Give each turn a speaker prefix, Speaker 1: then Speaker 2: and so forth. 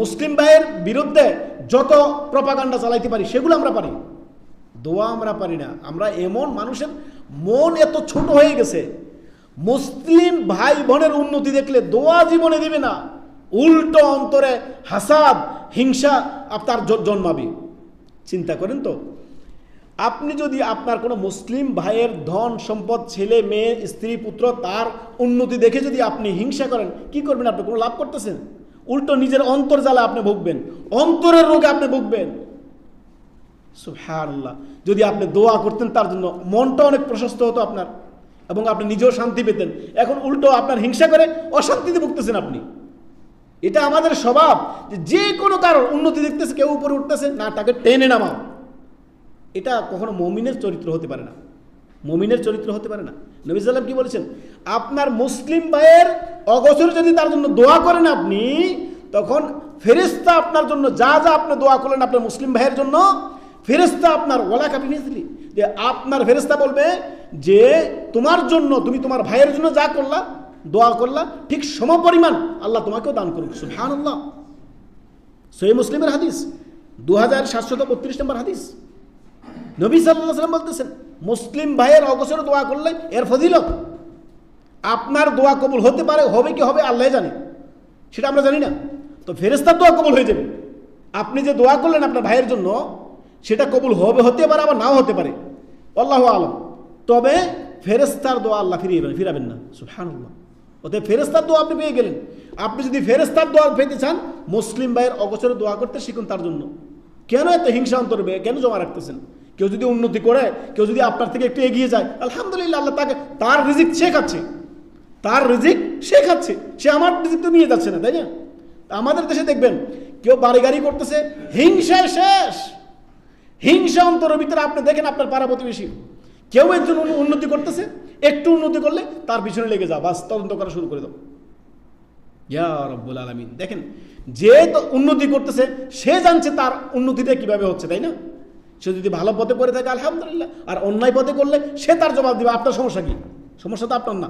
Speaker 1: মুসলিম ভাইয়ের বিরুদ্ধে যত প্রপাগান্ডা চালাইতে পারি সেগুলো আমরা পারি, দোয়া আমরা পারি না। আমরা এমন মানুষের মন এত ছোট হয়ে গেছে, মুসলিম ভাই বোনের উন্নতি দেখলে দোয়া জীবনে দিবে না, উল্টো অন্তরে হাসাদ হিংসা আপনার জন্মাবে। চিন্তা করেন তো, আপনি যদি আপনার কোনো মুসলিম ভাইয়ের ধন সম্পদ, ছেলে মেয়ে, স্ত্রী পুত্র, তার উন্নতি দেখে যদি আপনি হিংসা করেন, কি করবেন? আপনি কোনো লাভ করতেছেন? উল্টো নিজের অন্তর জ্বালা আপনি ভুগবেন, অন্তরের রোগে আপনি ভুগবেন। সুবহানাল্লাহ। যদি আপনি দোয়া করতেন তার জন্য, মনটা অনেক প্রশস্ত হতো আপনার, এবং আপনি নিজেও শান্তি পেতেন। এখন উল্টো আপনার হিংসা করে অশান্তিতে ভুগতেছেন আপনি। এটা আমাদের স্বভাব, যে কোনো কারোর উন্নতি দেখতেছে, কেউ উপরে উঠতেছে না, তাকে টেনে নামাও। এটা কখনো মুমিনের চরিত্র হতে পারে না, মুমিনের চরিত্র হতে পারে না। নবী সাল্লাল্লাহু আলাইহি ওয়াসাল্লাম কি বলেছেন? আপনার মুসলিম ভাইয়ের অগোচরে যদি তার জন্য দোয়া করেন আপনি, তখন ফেরেশতা আপনার জন্য যা যা আপনি দোয়া করলেন আপনার মুসলিম ভাইয়ের জন্য, ফেরেশতা আপনার ওয়ালা কাবিমিসলি, যে আপনার ফেরেশতা বলবে যে তোমার জন্য, তুমি তোমার ভাইয়ের জন্য যা করলা, দোয়া করলা, ঠিক সমপরিমাণ আল্লাহ তোমাকেও দান করুন। সুবহানাল্লাহ। সহিহ মুসলিমের হাদিস, 2732 নম্বর হাদিস। নবী সাল্লাল্লাহু আলাইহি ওয়াসাল্লাম বলতেছেন, মুসলিম ভাইয়ের অগোচরে দোয়া করলে এর ফজিলত, আপনার দোয়া কবুল হতে পারে, হবে কি হবে আল্লাহ জানে, সেটা আমরা জানি না। তো ফেরেশতার দোয়া কবুল হয়ে যাবে। আপনি যে দোয়া করলেন আপনার ভাইয়ের জন্য, সেটা কবুল হবে, হতে পারে, আবার নাও হতে পারে, আল্লাহু আলাম। তবে ফেরেশতার দোয়া আল্লাহ ফিরাবেন না। সুবহানাল্লাহ। অতএব ফেরেশতার দোয়া আপনি পেয়ে গেলেন। আপনি যদি ফেরেশতার দোয়া পেতে চান, মুসলিম ভাইয়ের অগোচরে দোয়া করতে শিখুন তার জন্য। কেন এত হিংসা অন্তরে কেন জমা রাখতেছেন? কেউ যদি উন্নতি করে, কেউ যদি আপনার থেকে একটু এগিয়ে যায়, আলহামদুলিল্লাহ, আল্লাহ তাকে, তার রিজিক সে খাচ্ছে, তার রিজিক সে খাচ্ছে, সে আমার রিজিক তো নিয়ে যাচ্ছে না, তাই না? আমাদের দেশে দেখবেন কেউ বাড়ি গাড়ি করতেছে, হিংসায় শেষ, হিংসা অন্তরের ভিতরে। আপনি দেখেন আপনার পাড়া প্রতিবেশী কেউ একজন উন্নতি করতেছে, একটু উন্নতি করলে তার পিছনে লেগে যাও, বাস তদন্ত করা শুরু করে দাও। ইয়া রাব্বুল আলামিন। দেখেন, যে তো উন্নতি করতেছে সে জানছে তার উন্নতিটা কিভাবে হচ্ছে, তাই না? সে যদি ভালো পথে করে থাকে আলহামদুলিল্লাহ, আর অন্যায় পথে করলে সে তার জবাব দিবে। আপনার সমস্যা কি? সমস্যা তো আপনার না।